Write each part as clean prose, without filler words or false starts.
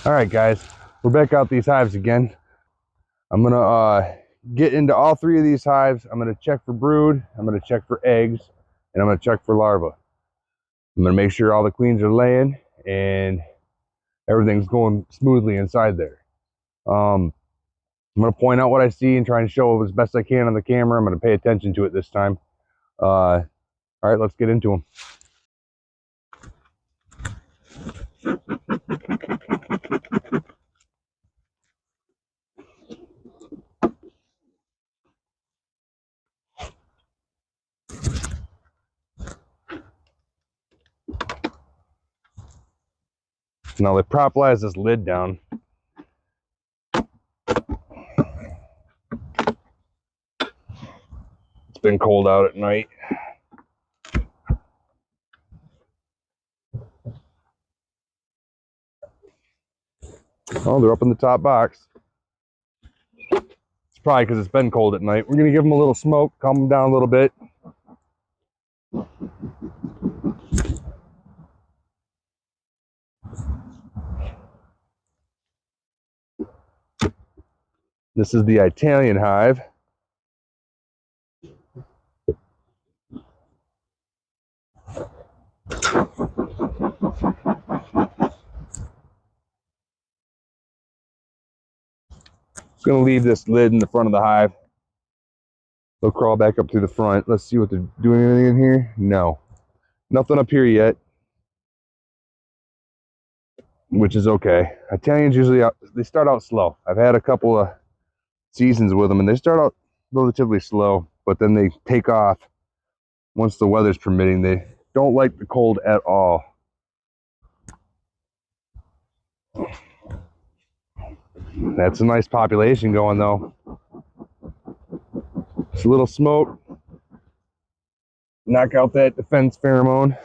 All right, guys, we're back out these hives again. I'm gonna get into all three of these hives. I'm gonna check for brood, I'm gonna check for eggs, and I'm gonna check for larvae. I'm gonna make sure all the queens are laying and everything's going smoothly inside there. I'm gonna point out what I see and try and show as best I can on the camera. I'm gonna pay attention to it this time. All right, let's get into them. Now they propolize this lid down. It's been cold out at night. Oh, they're up in the top box. It's probably because it's been cold at night. We're gonna give them a little smoke, calm them down a little bit. This is the Italian hive. I'm gonna leave this lid in the front of the hive. They'll crawl back up through the front. Let's see what they're doing. Anything in here? No, nothing up here yet, which is okay. Italians usually they start out slow. I've had a couple of seasons with them, and they start out relatively slow, but then they take off once the weather's permitting. They don't like the cold at all. That's a nice population going though. Just a little smoke. Knock out that defense pheromone.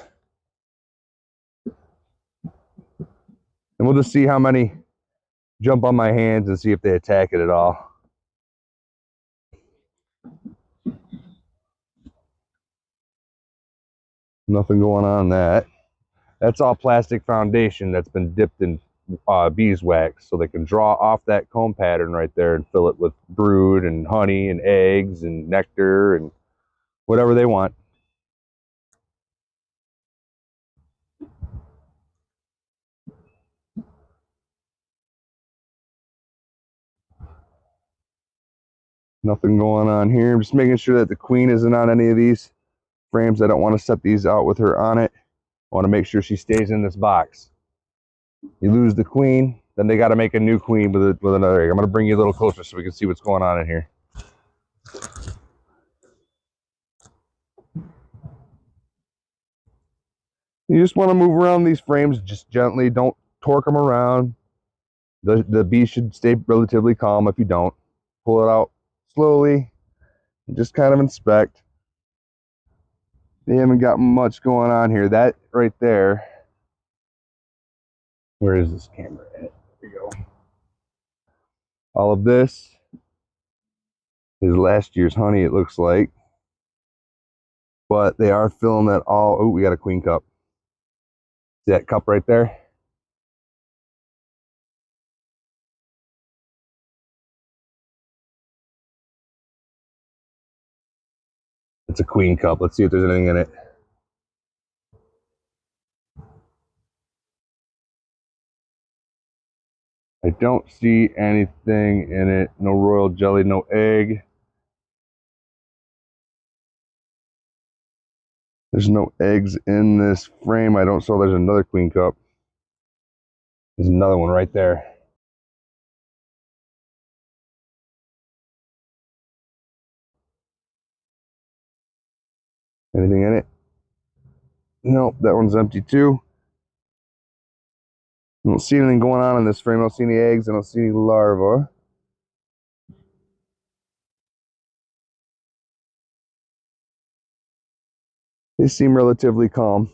And we'll just see how many jump on my hands and see if they attack it at all. Nothing going on that. That's all plastic foundation that's been dipped in beeswax, so they can draw off that comb pattern right there and fill it with brood and honey and eggs and nectar and whatever they want. Nothing going on here. I'm just making sure that the queen isn't on any of these frames. I don't want to set these out with her on it. I want to make sure she stays in this box. You lose the queen, then they got to make a new queen with another egg. I'm going to bring you a little closer so we can see what's going on in here. You just want to move around these frames just gently. Don't torque them around. The bee should stay relatively calm if you don't. Pull it out slowly and just kind of inspect. They haven't got much going on here. That right there. Where is this camera at? There we go. All of this is last year's honey, it looks like. But they are filling that all. Oh, we got a queen cup. See that cup right there? It's a queen cup. Let's see if there's anything in it. I don't see anything in it. No royal jelly, no egg. There's no eggs in this frame. I don't. So there's another queen cup. There's another one right there. Anything in it? Nope, that one's empty too. I don't see anything going on in this frame. I don't see any eggs. I don't see any larvae. They seem relatively calm.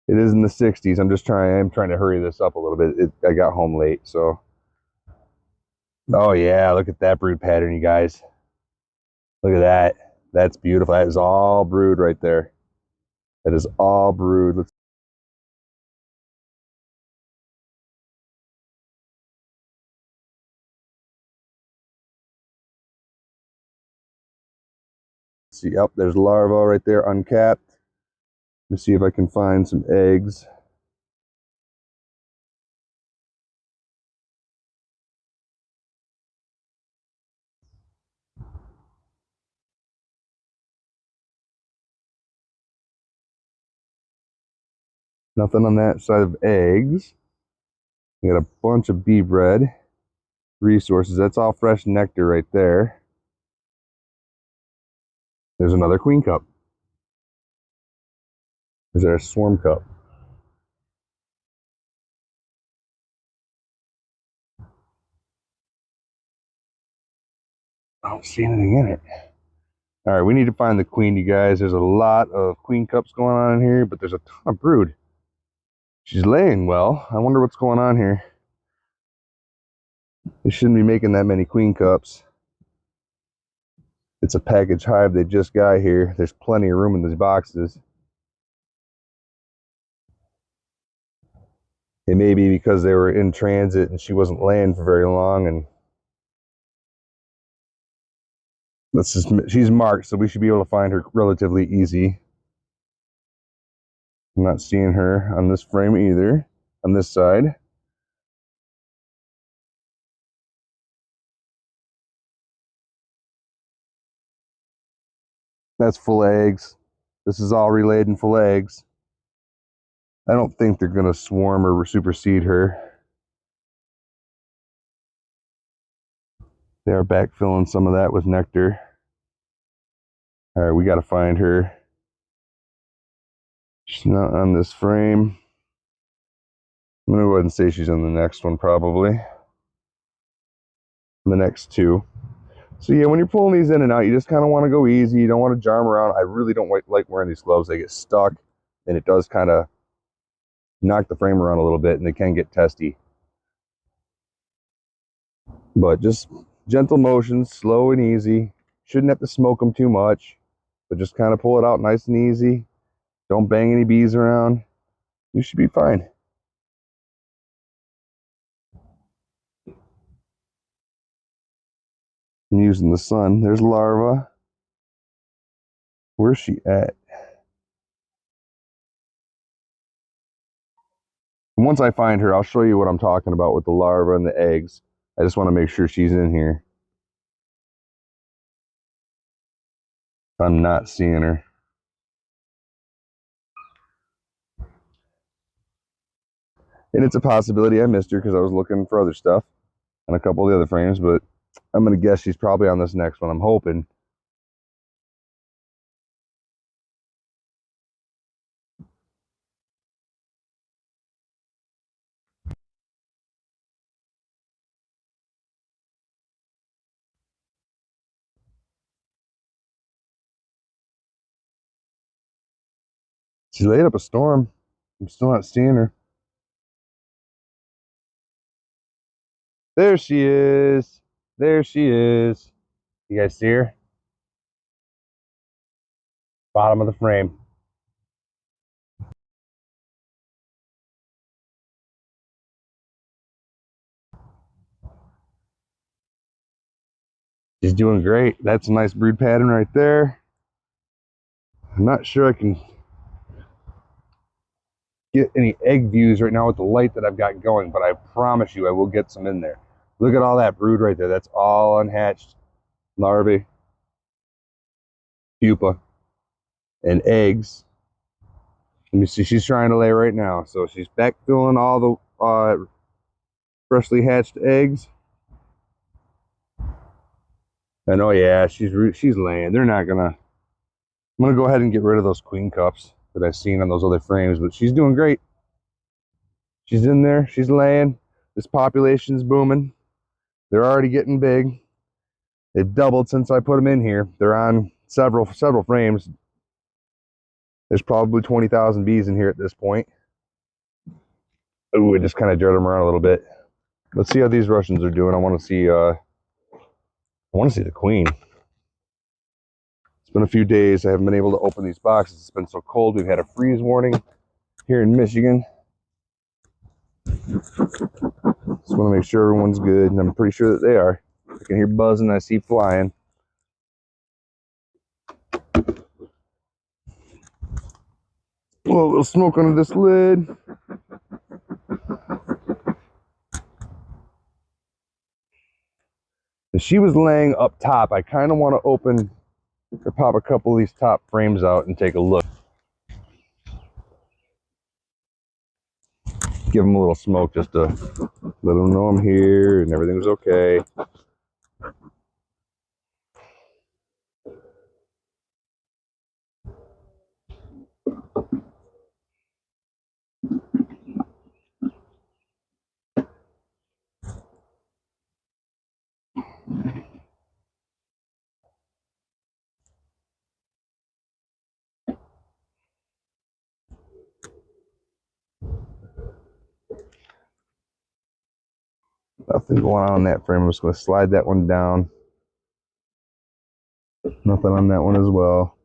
It is in the 60s. I'm trying to hurry this up a little bit. I got home late, so. Oh yeah, look at that brood pattern, you guys. Look at that. That's beautiful. That is all brood right there. That is all brood. Let's See, yep, there's larva right there, uncapped. Let me see if I can find some eggs. Nothing on that side of eggs. We got a bunch of bee bread resources. That's all fresh nectar right there. There's another queen cup. Is there a swarm cup? I don't see anything in it. All right, we need to find the queen, you guys. There's a lot of queen cups going on in here, but there's a ton of brood. She's laying well. I wonder what's going on here. They shouldn't be making that many queen cups. It's a package hive they just got here. There's plenty of room in these boxes. It may be because they were in transit and she wasn't laying for very long, and she's marked, so we should be able to find her relatively easy. I'm not seeing her on this frame either, on this side. That's full of eggs. This is all relayed in full eggs. I don't think they're going to swarm or supersede her. They are backfilling some of that with nectar. All right, we got to find her. She's not on this frame. I'm going to go ahead and say she's on the next one, probably. The next two. So yeah, when you're pulling these in and out, you just kind of want to go easy. You don't want to jar them around. I really don't like wearing these gloves. They get stuck, and it does kind of knock the frame around a little bit, and they can get testy. But just gentle motions, slow and easy. Shouldn't have to smoke them too much, but just kind of pull it out nice and easy. Don't bang any bees around. You should be fine. I'm using the sun. There's larva. Where's she at? And once I find her, I'll show you what I'm talking about with the larva and the eggs. I just want to make sure she's in here. I'm not seeing her. And it's a possibility I missed her because I was looking for other stuff and a couple of the other frames, but I'm going to guess she's probably on this next one. I'm hoping. She laid up a storm. I'm still not seeing her. There she is. There she is. You guys see her? Bottom of the frame. She's doing great. That's a nice brood pattern right there. I'm not sure I can get any egg views right now with the light that I've got going, but I promise you I will get some in there. Look at all that brood right there. That's all unhatched larvae, pupa, and eggs. Let me see. She's trying to lay right now. So she's backfilling all the freshly hatched eggs. And oh yeah, she's laying. They're not gonna. I'm gonna go ahead and get rid of those queen cups that I've seen on those other frames, but she's doing great. She's in there. She's laying. This population's booming. They're already getting big. They've doubled since I put them in here. They're on several frames. There's probably 20,000 bees in here at this point. Ooh, I just kind of jerked them around a little bit. Let's see how these Russians are doing. I want to see the queen. It's been a few days. I haven't been able to open these boxes. It's been so cold. We've had a freeze warning here in Michigan. Just want to make sure everyone's good, and I'm pretty sure that they are. I can hear buzzing. I see flying. little smoke under this lid. And she was laying up top. I kind of want to open or pop a couple of these top frames out and take a look. Give them a little smoke just to let them know I'm here and everything's okay. Nothing going on in that frame. I'm just going to slide that one down. Nothing on that one as well.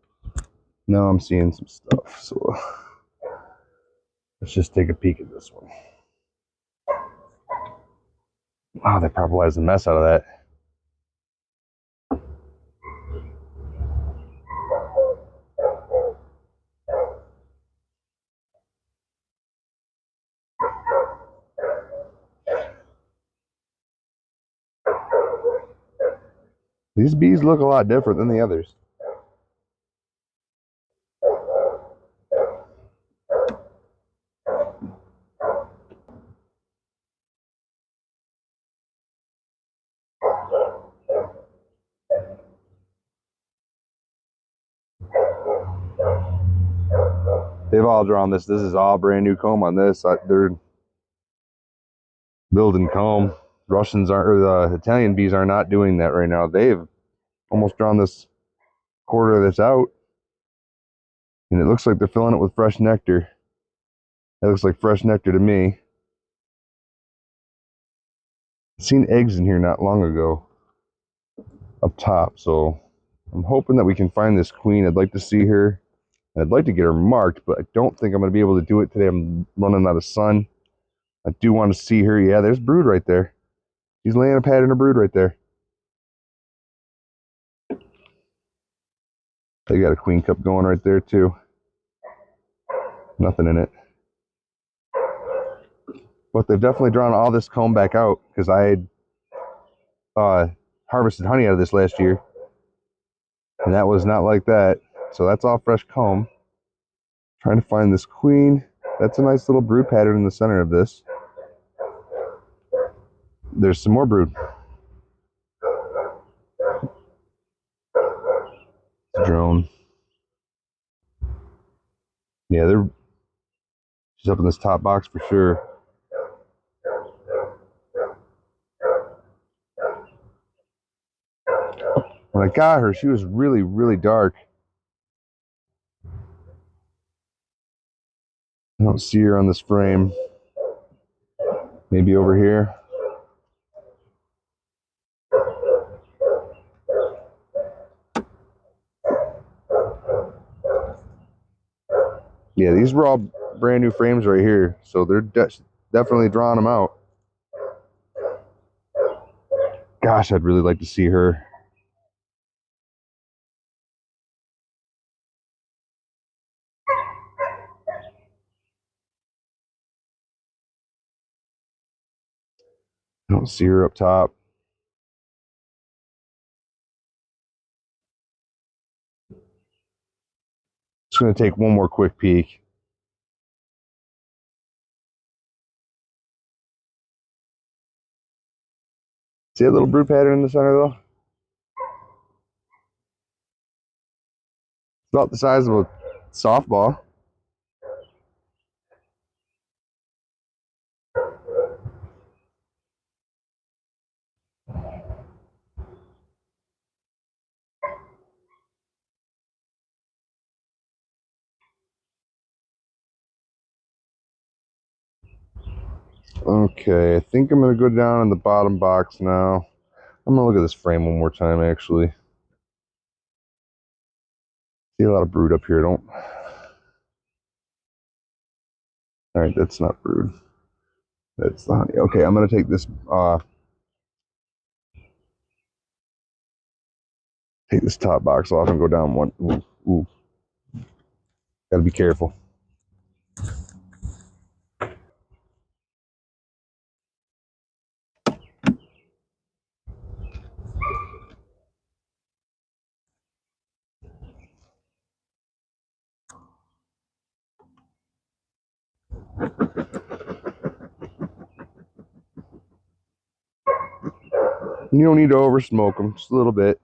Now I'm seeing some stuff. So let's just take a peek at this one. Wow, they probably the mess out of that. These bees look a lot different than the others. They've all drawn this. This is all brand new comb on this. They're building comb. Russians aren't, or the Italian bees are not doing that right now. They've almost drawn this quarter of this out. And it looks like they're filling it with fresh nectar. That looks like fresh nectar to me. I've seen eggs in here not long ago up top, so I'm hoping that we can find this queen. I'd like to see her. I'd like to get her marked, but I don't think I'm going to be able to do it today. I'm running out of sun. I do want to see her. Yeah, there's brood right there. She's laying a pattern of brood right there. They got a queen cup going right there too. Nothing in it. But they've definitely drawn all this comb back out because I had harvested honey out of this last year. And that was not like that. So that's all fresh comb. Trying to find this queen. That's a nice little brood pattern in the center of this. There's some more brood. Drone. Yeah, she's up in this top box for sure. When I got her, she was really, really dark. I don't see her on this frame. Maybe over here. Yeah, these were all brand new frames right here, so they're definitely drawing them out. Gosh, I'd really like to see her. I don't see her up top. Just going to take one more quick peek. See a little brood pattern in the center though? It's about the size of a softball. Okay, I think I'm going to go down in the bottom box now. I'm going to look at this frame one more time, actually. See a lot of brood up here, don't... Alright, that's not brood. That's the honey. Okay, I'm going to take this, take this top box off and go down one. Ooh, ooh. Gotta be careful. You don't need to over smoke them, just a little bit.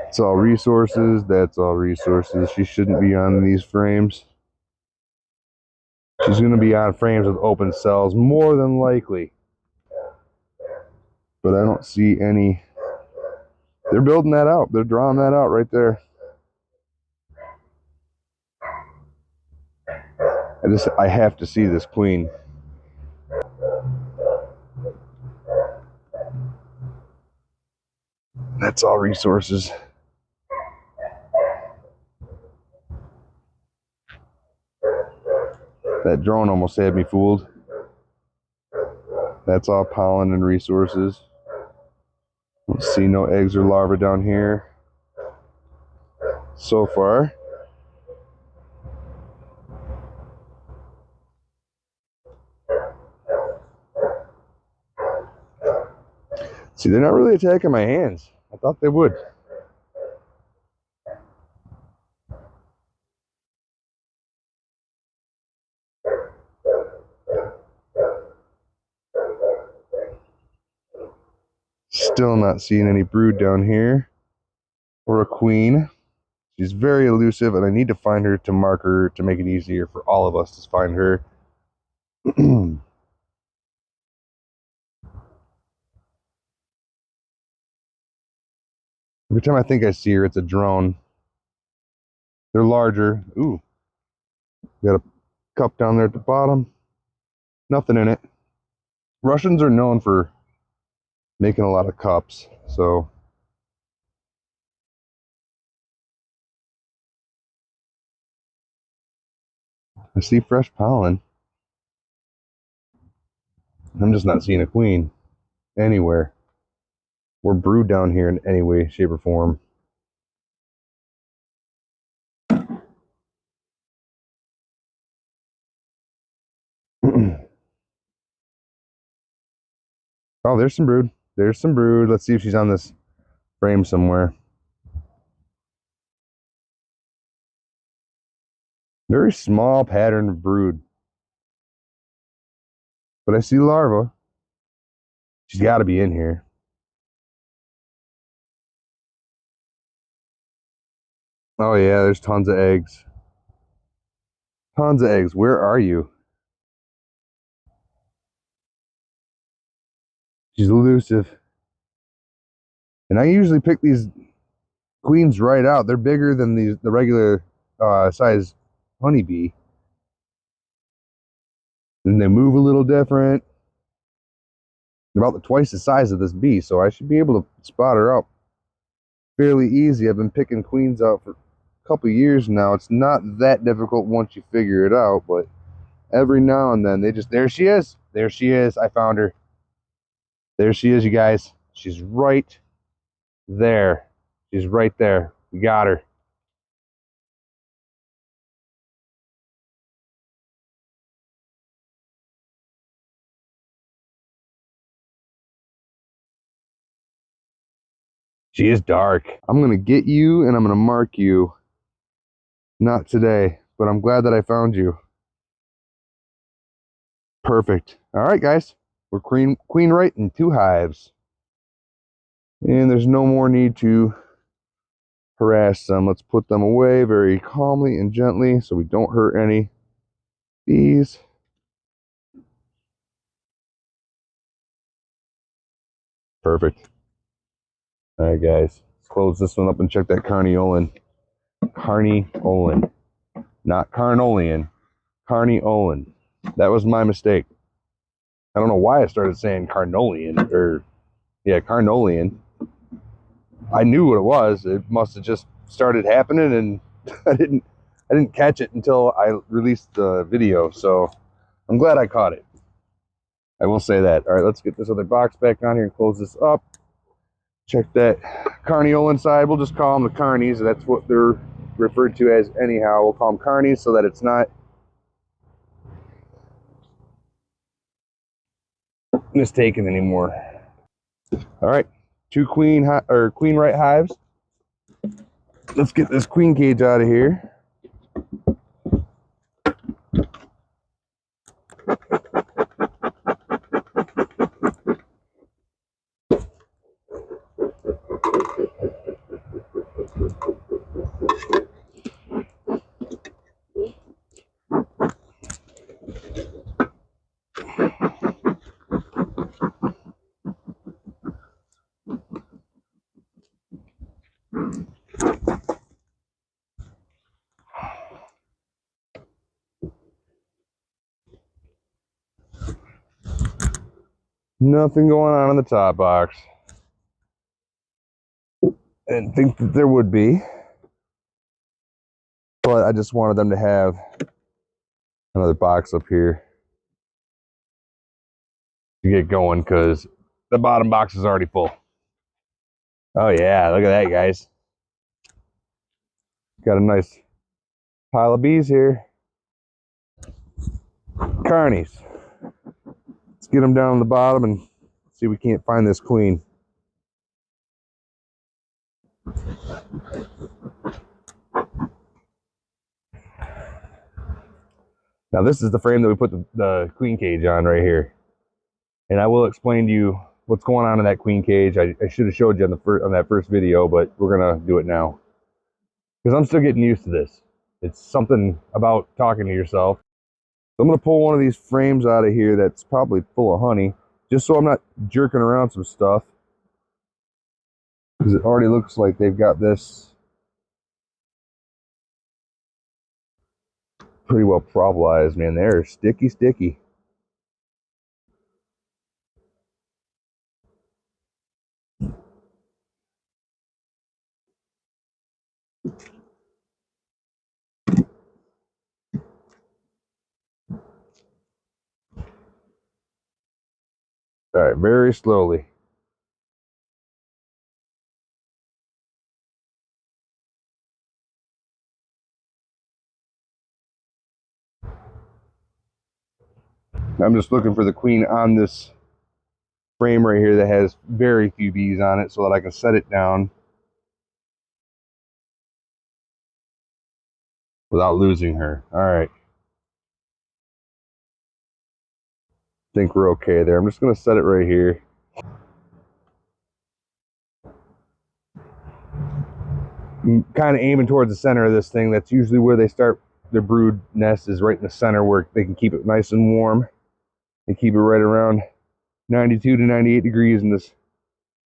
It's all resources. That's all resources. She shouldn't be on these frames. She's going to be on frames with open cells, more than likely. But I don't see any. They're building that out. They're drawing that out right there. I have to see this queen. That's all resources. That drone almost had me fooled. That's all pollen and resources. Don't see no eggs or larvae down here so far. See, they're not really attacking my hands. I thought they would. Still not seeing any brood down here or a queen. She's very elusive, and I need to find her to mark her to make it easier for all of us to find her. Every time I think I see her, it's a drone. They're larger. Ooh. Got a cup down there at the bottom. Nothing in it. Russians are known for making a lot of cups, so I see fresh pollen. I'm just not seeing a queen anywhere. Or brood down here in any way, shape, or form. Oh, there's some brood. There's some brood. Let's see if she's on this frame somewhere. Very small pattern of brood. But I see larvae. She's got to be in here. Oh yeah, there's tons of eggs. Tons of eggs. Where are you? She's elusive. And I usually pick these queens right out. They're bigger than the regular size honeybee. And they move a little different. They're about twice the size of this bee, so I should be able to spot her out fairly easy. I've been picking queens out for a couple years now. It's not that difficult once you figure it out, but every now and then there she is. There she is. I found her. There she is, you guys. She's right there. She's right there. We got her. She is dark. I'm going to get you and I'm going to mark you. Not today, but I'm glad that I found you. Perfect. All right, guys. We're queen right in 2 hives. And there's no more need to harass them. Let's put them away very calmly and gently so we don't hurt any bees. Perfect. All right, guys. Let's close this one up and check that carniolan. Carniolan. Not carnolian. Carniolan. That was my mistake. I don't know why I started saying carnolian, or yeah, carnolian. I knew what it was. It must have just started happening, and I didn't catch it until I released the video, so I'm glad I caught it. I will say that. All right, let's get this other box back on here and close this up. Check that carniole inside. We'll just call them the carnies. That's what they're referred to as anyhow. We'll call them carnies so that it's not mistaken anymore. All right, 2 queen right hives. Let's get this queen cage out of here. Nothing going on in the top box. I didn't think that there would be, but I just wanted them to have another box up here to get going because the bottom box is already full. Oh yeah, look at that, guys. Got a nice pile of bees here. Carnies. Let's get them down on the bottom and see if we can't find this queen. Now this is the frame that we put the queen cage on right here. And I will explain to you what's going on in that queen cage. I should have showed you on that first video, but we're gonna do it now. Because I'm still getting used to this. It's something about talking to yourself. So I'm gonna pull one of these frames out of here that's probably full of honey, just so I'm not jerking around some stuff. Because it already looks like they've got this pretty well problemized, man. They're sticky, sticky. All right, very slowly. I'm just looking for the queen on this frame right here that has very few bees on it so that I can set it down without losing her. All right. Think we're okay there. I'm just going to set it right here. I'm kind of aiming towards the center of this thing. That's usually where they start their brood nest, is right in the center where they can keep it nice and warm. They keep it right around 92 to 98 degrees in this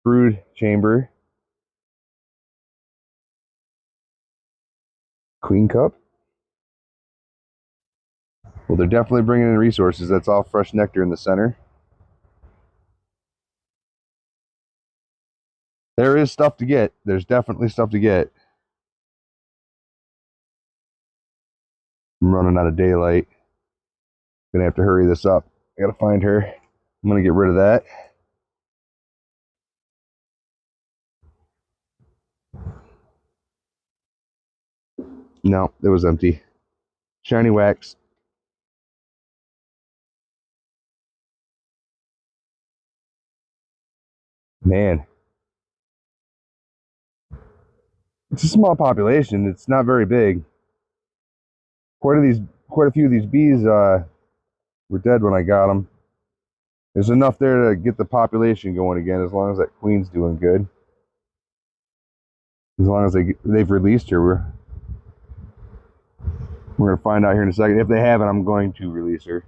brood chamber. Queen cup. Well, they're definitely bringing in resources. That's all fresh nectar in the center. There is stuff to get. There's definitely stuff to get. I'm running out of daylight. Gonna have to hurry this up. I gotta find her. I'm gonna get rid of that. No, it was empty. Shiny wax. Man. It's a small population. It's not very big. Quite a few of these bees were dead when I got them. There's enough there to get the population going again, as long as that queen's doing good. As long as they've released her, we're gonna find out here in a second. If they haven't, I'm going to release her.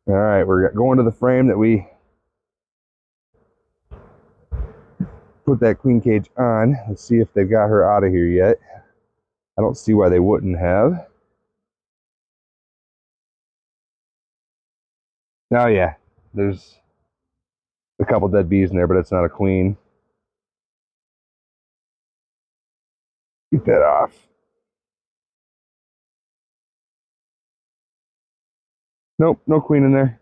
All right, we're going to the frame that we put that queen cage on. Let's see if they've got her out of here yet. I don't see why they wouldn't have. Oh yeah, there's a couple dead bees in there, but it's not a queen. Get that off. Nope, no queen in there.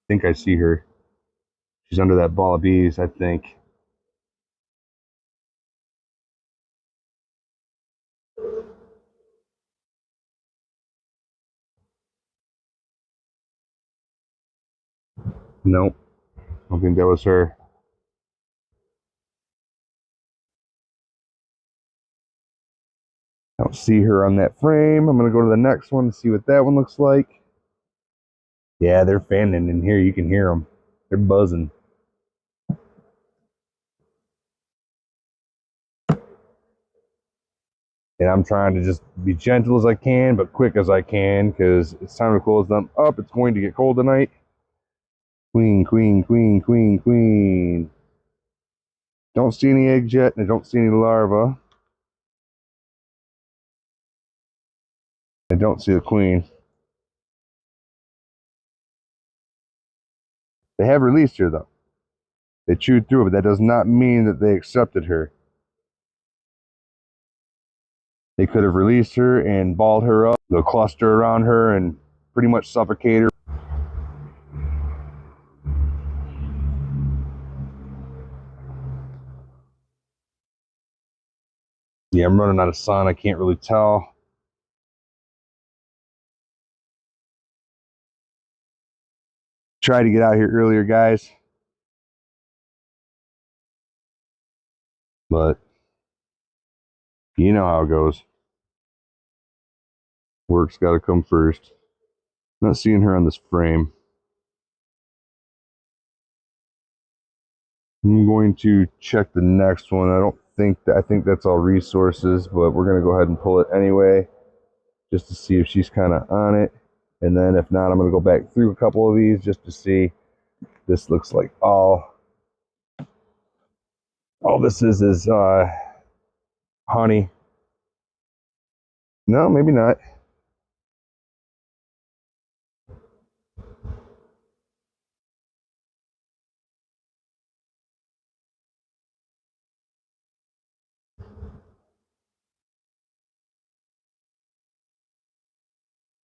I think I see her. She's under that ball of bees, I think. Nope, I don't think that was her. I don't see her on that frame. I'm going to go to the next one and see what that one looks like. Yeah, they're fanning in here. You can hear them. They're buzzing. And I'm trying to just be gentle as I can, but quick as I can, because it's time to close them up. It's going to get cold tonight. Queen, queen, queen, queen, queen. Don't see any eggs yet, and I don't see any larvae. I don't see the queen. They have released her, though. They chewed through it, but that does not mean that they accepted her. They could have released her and balled her up. They'll cluster around her and pretty much suffocate her. Yeah, I'm running out of sun. I can't really tell. Tried to get out here earlier, guys. But you know how it goes. Work's got to come first. Not seeing her on this frame. I'm going to check the next one. I think that's all resources, but we're going to go ahead and pull it anyway, just to see if she's kind of on it. And then if not, I'm going to go back through a couple of these just to see. This looks like all this is honey. No, maybe not.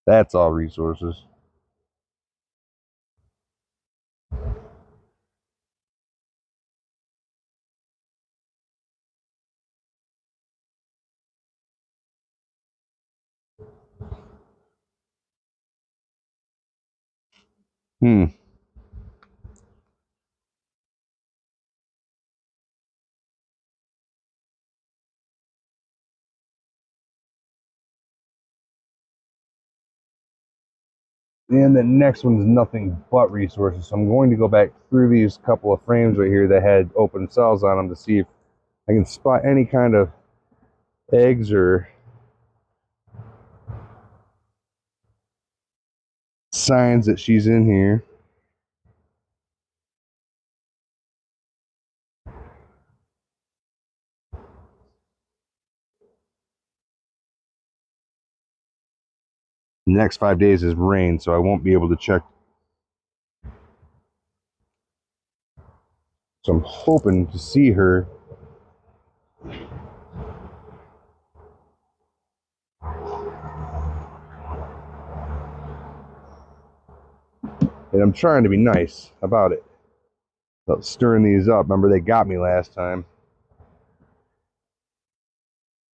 That's all resources. Hmm. And the next one's nothing but resources. So I'm going to go back through these couple of frames right here that had open cells on them to see if I can spot any kind of eggs or signs that she's in here. The next 5 days is rain, so I won't be able to check. So I'm hoping to see her. And I'm trying to be nice about it. About stirring these up. Remember, they got me last time.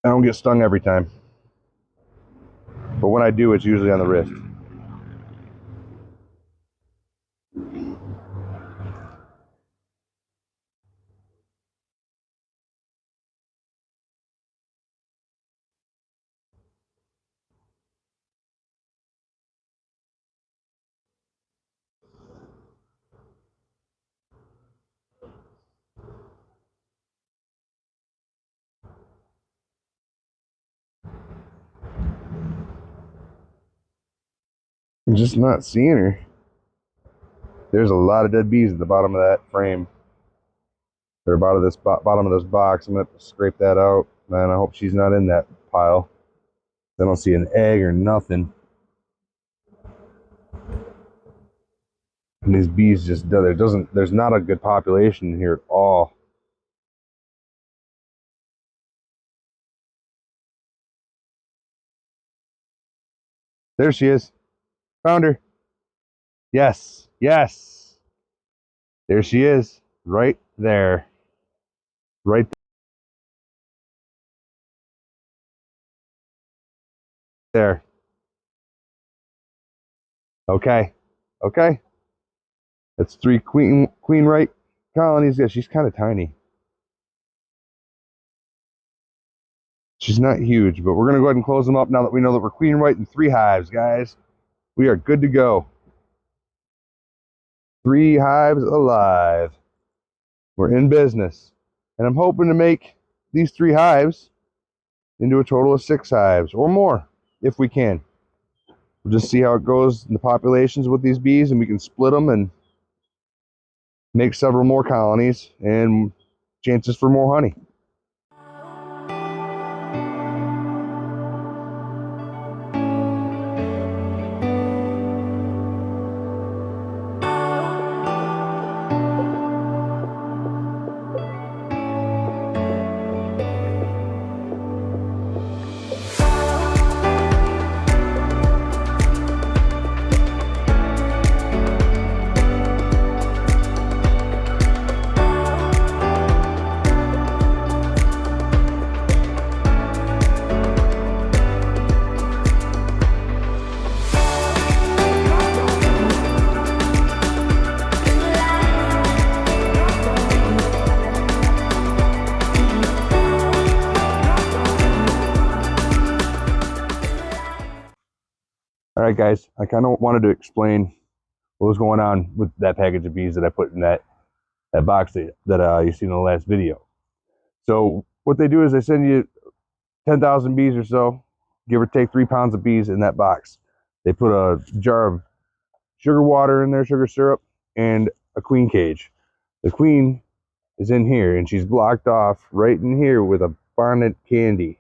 I don't get stung every time. But when I do, it's usually on the wrist. I'm just not seeing her. There's a lot of dead bees at the bottom of that frame. Or bottom of this box. I'm gonna have to scrape that out. Man, I hope she's not in that pile. I don't see an egg or nothing. And these bees just, there's not a good population here at all. There she is. Found her. Yes, yes. There she is, right there. Right there. Okay, okay. That's 3 queen right colonies. Yeah, she's kind of tiny. She's not huge, but we're gonna go ahead and close them up now that we know that we're queen right in 3 hives, guys. We are good to go. 3 hives alive. We're in business. And I'm hoping to make these 3 hives into a total of 6 hives or more, if we can. We'll just see how it goes in the populations with these bees, and we can split them and make several more colonies and chances for more honey. All right, guys, I kind of wanted to explain what was going on with that package of bees that I put in that box that you seen in the last video. So what they do is they send you 10,000 bees or so, give or take 3 pounds of bees in that box. They put a jar of sugar water in there, sugar syrup, and a queen cage. The queen is in here, and she's blocked off right in here with a bonnet candy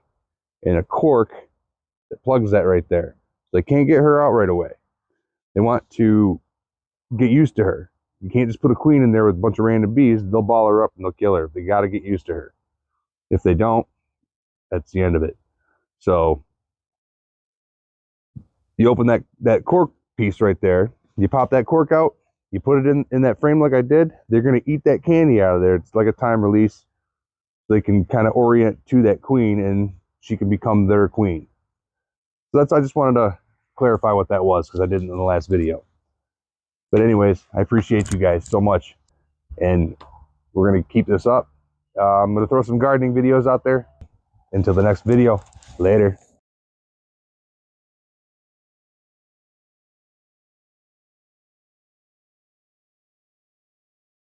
and a cork that plugs that right there. So they can't get her out right away. They want to get used to her. You can't just put a queen in there with a bunch of random bees. They'll ball her up and they'll kill her. They got to get used to her. If they don't, that's the end of it. So you open that cork piece right there. You pop that cork out. You put it in that frame like I did. They're going to eat that candy out of there. It's like a time release. They can kind of orient to that queen, and she can become their queen. So I just wanted to clarify what that was, because I didn't in the last video. But anyways, I appreciate you guys so much, and we're going to keep this up. I'm going to throw some gardening videos out there. Until the next video, later.